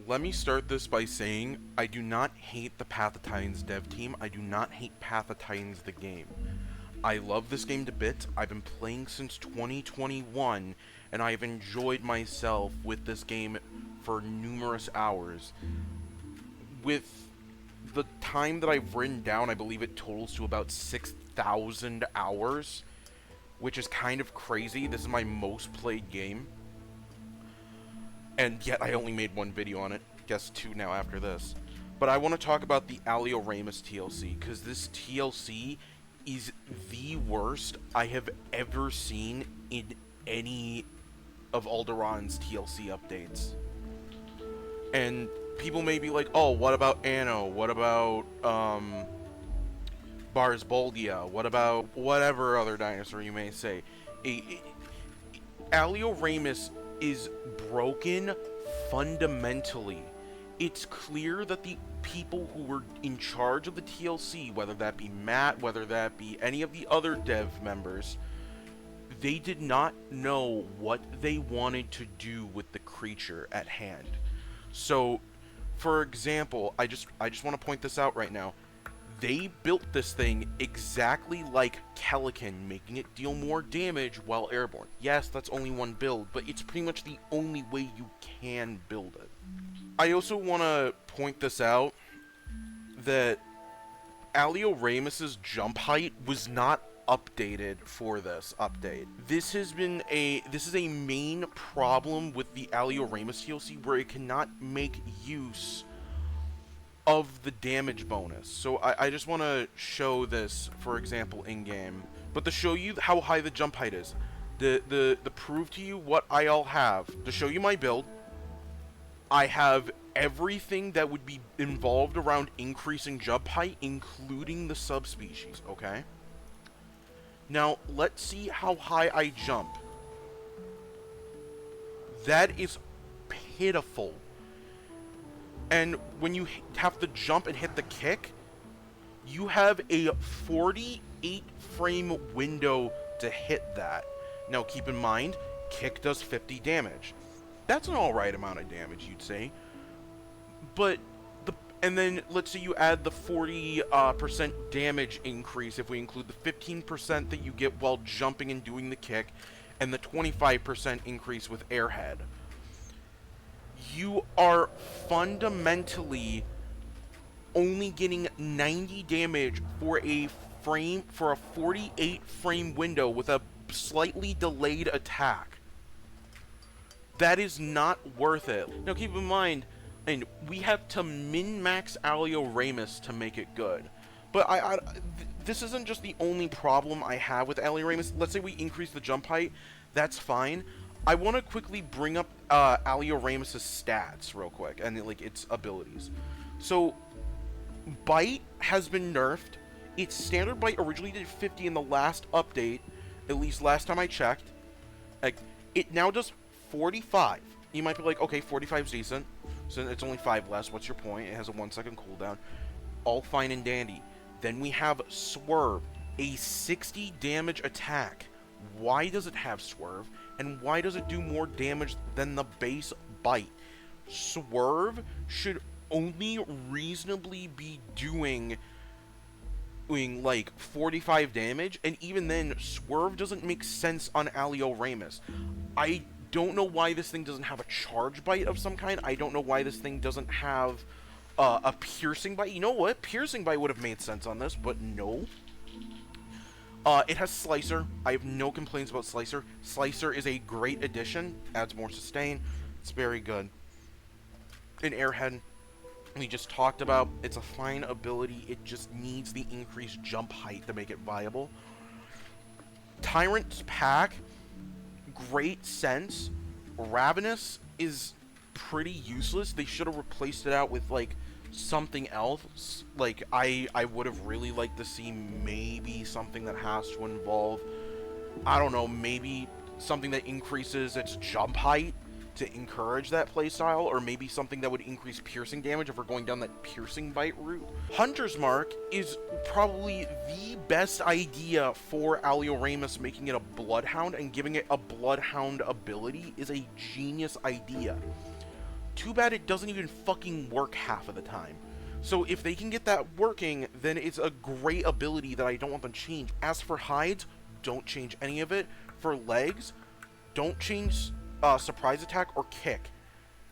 let me start this by saying I do not hate the Path of Titans dev team. I do not hate Path of Titans the game. I love this game to bits. I've been playing since 2021, and I've enjoyed myself with this game for numerous hours. With the time that I've written down, I believe it totals to about 6,000 hours, which is kind of crazy. This is my most played game. And yet I only made one video on it. Guess two now after this. But I want to talk about the Alioramus TLC, because this TLC is the worst I have ever seen in any of Alderon's TLC updates. And people may be like, oh, what about Anno? What about, Barsbolgia? What about whatever other dinosaur you may say? Alioramus is broken fundamentally. It's clear that the people who were in charge of the TLC, whether that be Matt, whether that be any of the other dev members, they did not know what they wanted to do with the creature at hand. So, for example, I just want to point this out right now. They built this thing exactly like Calican, making it deal more damage while airborne. Yes, that's only one build, but it's pretty much the only way you can build it. I also want to point this out, that Alioramus's jump height was not updated for this update. This is a main problem with the Alioramus TLC, where it cannot make use of the damage bonus. So I just want to show this, for example, in-game. But to show you how high the jump height is, to prove to you what I all have, to show you my build, I have everything that would be involved around increasing jump height, including the subspecies, okay? Now, let's see how high I jump. That is pitiful. And when you have to jump and hit the kick, you have a 48 frame window to hit that. Now keep in mind, kick does 50 damage. That's an alright amount of damage, you'd say. But, and then let's say you add the 40% damage increase if we include the 15% that you get while jumping and doing the kick, and the 25% increase with airhead. You are fundamentally only getting 90 damage for a 48 frame window with a slightly delayed attack. That is not worth it. Now keep in mind, and we have to min-max Alioramus to make it good. But this isn't just the only problem I have with Alioramus. Let's say we increase the jump height, that's fine. I want to quickly bring up Alioramus' stats real quick, and like its abilities. So, Bite has been nerfed. Its standard bite originally did 50 in the last update, at least last time I checked. Like, it now does 45. You might be like, okay, 45 is decent, so it's only 5 less. What's your point? It has a 1-second cooldown. All fine and dandy. Then we have Swerve, a 60 damage attack. Why does it have Swerve? And why does it do more damage than the base bite? Swerve should only reasonably be doing like 45 damage, and even then, Swerve doesn't make sense on Alioramus. I don't know why this thing doesn't have a charge bite of some kind. I don't know why this thing doesn't have a piercing bite. You know what? Piercing bite would have made sense on this, but no. It has Slicer. I have no complaints about Slicer. Slicer is a great addition. Adds more sustain. It's very good. In Airhead, we just talked about, it's a fine ability. It just needs the increased jump height to make it viable. Tyrant's Pack, great sense. Ravenous is pretty useless. They should have replaced it out with, like, something else. Like, I would have really liked to see maybe something that has to involve, I don't know, maybe something that increases its jump height to encourage that playstyle, or maybe something that would increase piercing damage if we're going down that piercing bite route. Hunter's Mark is probably the best idea for Alioramus. Making it a Bloodhound and giving it a Bloodhound ability is a genius idea. Too bad it doesn't even fucking work half of the time. So if they can get that working, then it's a great ability that I don't want them to change. As for hides, don't change any of it. For legs, don't change surprise attack or kick.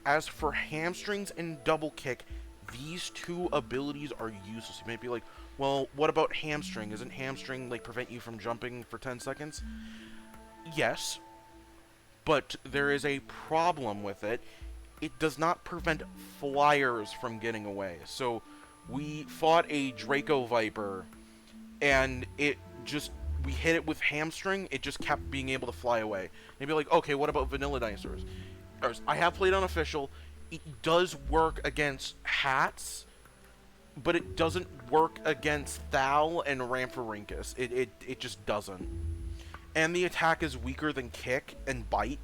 As for hamstrings and double kick, these two abilities are useless. You might be like, well, what about hamstring? Isn't hamstring like prevent you from jumping for 10 seconds? Yes, but there is a problem with it. It does not prevent flyers from getting away. So we fought a Draco Viper, and we hit it with hamstring, it just kept being able to fly away. And you'd be like, okay, what about vanilla dinosaurs? I have played unofficial. It does work against hats, but it doesn't work against Thal and Rhamphorhynchus. It just doesn't. And the attack is weaker than kick and bite,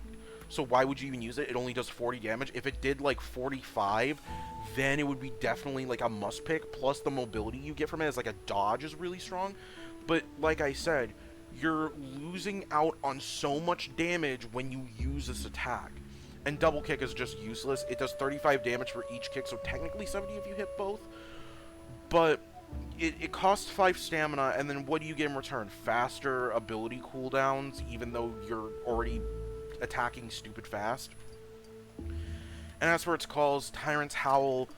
so why would you even use it? It only does 40 damage. If it did like 45, then it would be definitely like a must pick, plus the mobility you get from it is like a dodge is really strong. But like I said, you're losing out on so much damage when you use this attack. And double kick is just useless. It does 35 damage for each kick, so technically 70 if you hit both. But it costs 5 stamina, and then what do you get in return? Faster ability cooldowns, even though you're already attacking stupid fast. And as for its calls, Tyrant's Howl,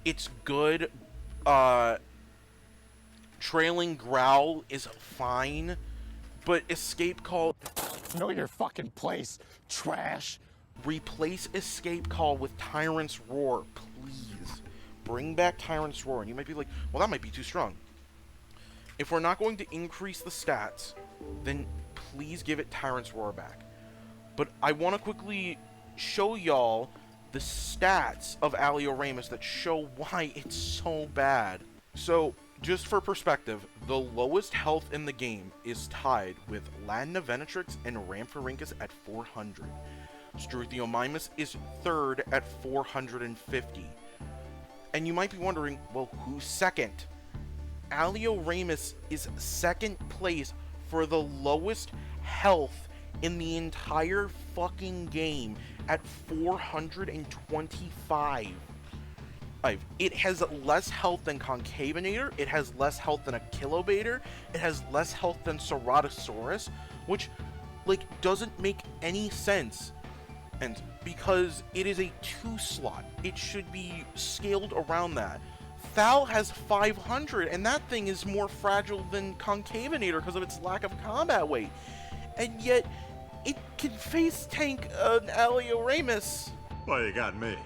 it's good. Trailing Growl is fine, but Escape Call... Know your fucking place, trash. Replace Escape Call with Tyrant's Roar, please. Bring back Tyrant's Roar. And you might be like, well, that might be too strong. If we're not going to increase the stats, then please give it Tyrant's Roar back. But I want to quickly show y'all the stats of Alioramus that show why it's so bad. So, just for perspective, the lowest health in the game is tied with Ladna Venatrix and Rhamphorhynchus at 400. Struthiomimus is third at 450. And you might be wondering, well, who's second? Alioramus is second place for the lowest health in the entire fucking game at 425. It has less health than Concavenator, it has less health than a Kilobator, it has less health than Ceratosaurus, which, like, doesn't make any sense. And because it is a 2-slot, it should be scaled around that. Thal has 500, and that thing is more fragile than Concavenator because of its lack of combat weight. And yet, it can face tank an Alioramus. Well, you got me.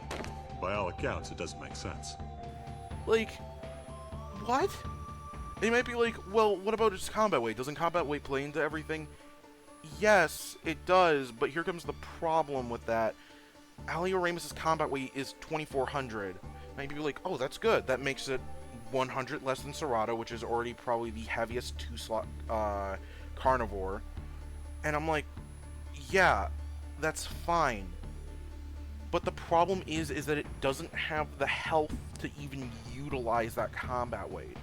By all accounts, it doesn't make sense. Like, what? They might be like, well, what about its combat weight? Doesn't combat weight play into everything? Yes, it does, but here comes the problem with that. Alioramus' combat weight is 2,400. Maybe you're like, oh, that's good. That makes it 100 less than Cerato, which is already probably the heaviest 2-slot carnivore. And I'm like, yeah, that's fine. But the problem is that it doesn't have the health to even utilize that combat weight.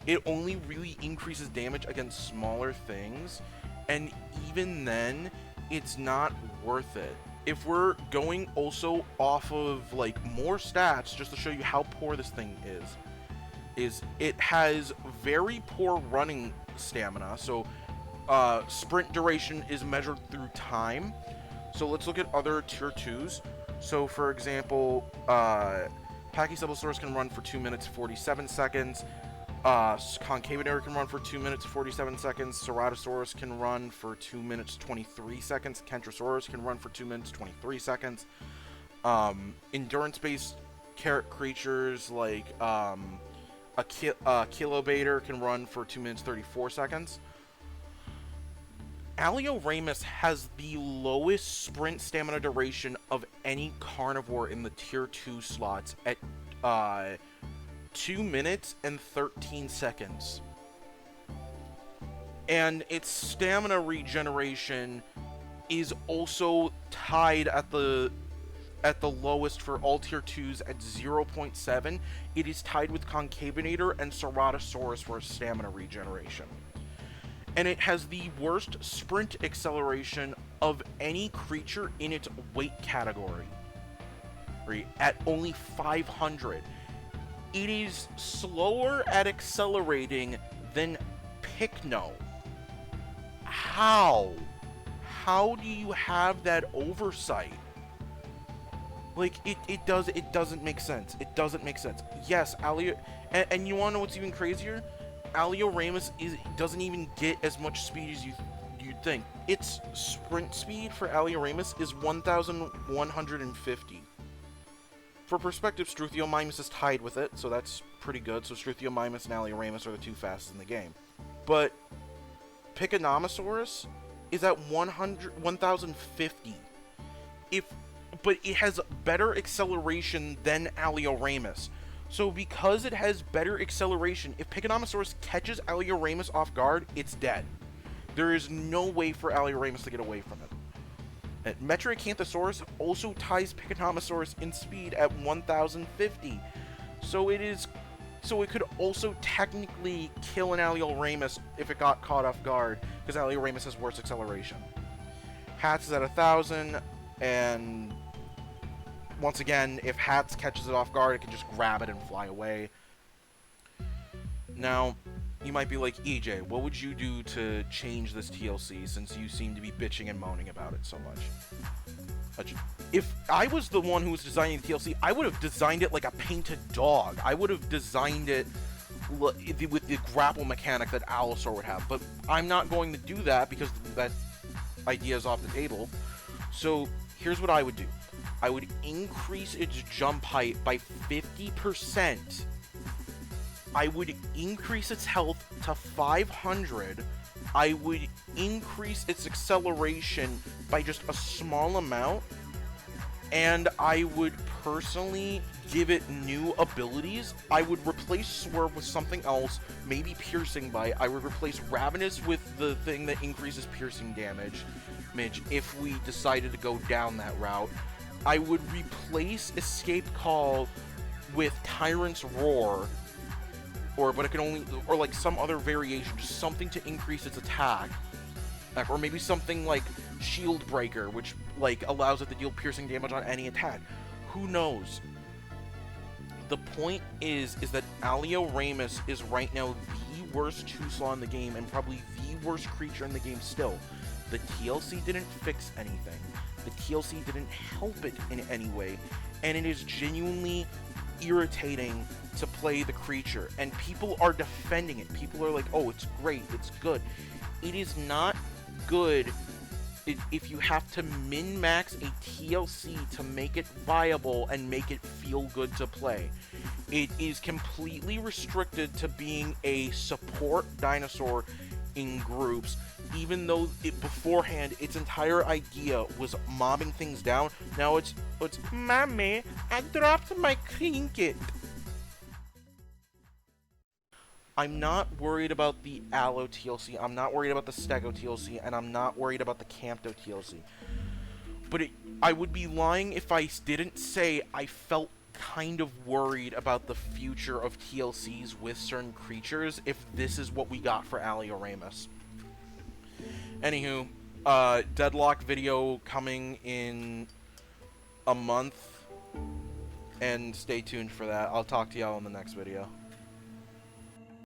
It only really increases damage against smaller things, and even then, it's not worth it. If we're going also off of, like, more stats, just to show you how poor this thing is it has very poor running stamina, so sprint duration is measured through time. So let's look at other tier 2s. So, for example, Pachycephalosaurus can run for 2 minutes 47 seconds. Concavenator can run for 2 minutes 47 seconds. Ceratosaurus can run for 2 minutes 23 seconds. Kentrosaurus can run for 2 minutes 23 seconds. Endurance-based creatures like a Kilobator can run for 2 minutes 34 seconds. Alioramus has the lowest sprint stamina duration of any carnivore in the tier 2 slots at 2 minutes and 13 seconds. And its stamina regeneration is also tied at the lowest for all tier 2s at 0.7. It is tied with Concavenator and Ceratosaurus for stamina regeneration. And it has the worst sprint acceleration of any creature in its weight category. right, at only 500. It is slower at accelerating than Pycno. How? How do you have that oversight? Like, it doesn't make sense. It doesn't make sense. Yes, Alio, and you wanna know what's even crazier? Alioramus doesn't even get as much speed as you'd think. Its sprint speed for Alioramus is 1,150. For perspective, Struthiomimus is tied with it, so that's pretty good. So Struthiomimus and Alioramus are the two fastest in the game. But Pycnomosaurus is at 1,050. But it has better acceleration than Alioramus. So because it has better acceleration, if Pycnomosaurus catches Alioramus off guard, it's dead. There is no way for Alioramus to get away from it. Metriacanthosaurus also ties Pycnomosaurus in speed at 1,050. So it could also technically kill an Alioramus if it got caught off guard, because Alioramus has worse acceleration. Hats is at 1,000, and once again, if Hats catches it off guard, it can just grab it and fly away. Now, you might be like, EJ, what would you do to change this TLC, since you seem to be bitching and moaning about it so much? If I was the one who was designing the TLC, I would have designed it like a painted dog. I would have designed it with the grapple mechanic that Allosaur would have. But I'm not going to do that because that idea is off the table. So here's what I would do. I would increase its jump height by 50%. I would increase its health to 500. I would increase its acceleration by just a small amount. And I would personally give it new abilities. I would replace Swerve with something else, maybe Piercing Bite. I would replace Ravenous with the thing that increases piercing damage, if we decided to go down that route. I would replace Escape Call with Tyrant's Roar, but it can only, or like some other variation, just something to increase its attack, or maybe something like Shield Breaker, which like allows it to deal piercing damage on any attack. Who knows? The point is that Alioramus is right now the worst Tuslaw in the game, and probably the worst creature in the game still. The TLC didn't fix anything. The TLC didn't help it in any way, and it is genuinely irritating to play the creature, and people are defending it. People are like, oh, it's great, it's good. It is not good if you have to min-max a TLC to make it viable and make it feel good to play. It is completely restricted to being a support dinosaur in groups, even though beforehand its entire idea was mobbing things down. Now it's Mommy, I dropped my trinket. I'm not worried about the Allo TLC, I'm not worried about the Stego TLC, and I'm not worried about the Campto TLC. But I would be lying if I didn't say I felt kind of worried about the future of TLCs with certain creatures if this is what we got for Alioramus. Anywho, Deadlock video coming in a month, and stay tuned for that. I'll talk to y'all in the next video.